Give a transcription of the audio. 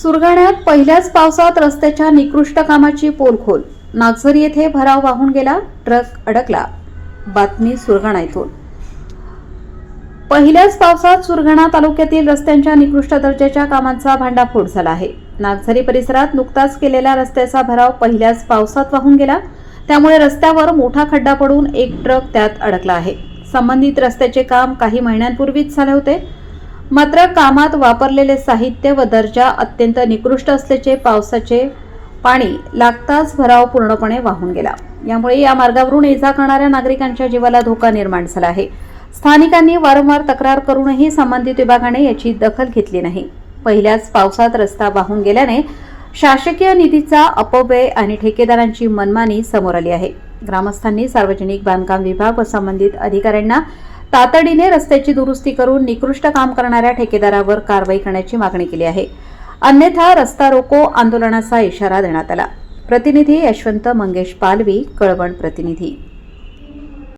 सुरगाण्यात पहिल्याच पावसात रस्त्याच्या निकृष्ट कामाची पोलखोल। नागझरी येथे भराव वाहून गेला, ट्रक अडकला। बातमी सुरगाणा येथून। पहिल्याच पावसात सुरगाणा तालुक्यातील रस्त्यांच्या निकृष्ट दर्जाच्या कामांचा भांडाफोड झाला आहे। नागझरी परिसरात नुकताच केलेल्या रस्त्याचा भराव पहिल्याच पावसात वाहून गेला, त्यामुळे रस्त्यावर मोठा खड्डा पडून एक ट्रक त्यात अडकला आहे। संबंधित रस्त्याचे काम काही महिन्यांपूर्वीच झाले होते, मात्र कामात वापरलेले साहित्य व दर्जा अत्यंत निकृष्ट असल्याचे पावसाचे पाणी लागताच भराव पूर्णपणे वाहून गेला। यामुळे या मार्गावरून ये-जा करणाऱ्या नागरिकांच्या जीवाला धोका निर्माण झाला आहे। स्थानिकांनी वारंवार तक्रार करूनही संबंधित विभागाने याची दखल घेतली नाही। पहिल्याच पावसात रस्ता वाहून गेल्याने शासकीय निधीचा अपव्यय आणि ठेकेदारांची मनमानी समोर आली आहे। ग्रामस्थांनी सार्वजनिक बांधकाम विभाग व संबंधित अधिकाऱ्यांना तातडीने रस्त्याची दुरुस्ती करून निकृष्ट काम करणाऱ्या ठेकेदारावर कारवाई करण्याची मागणी केली आहे। अन्यथा रस्ता रोको आंदोलनाचा इशारा देण्यात आला। प्रतिनिधी यशवंत मंगेश पालवी, कळवण प्रतिनिधी।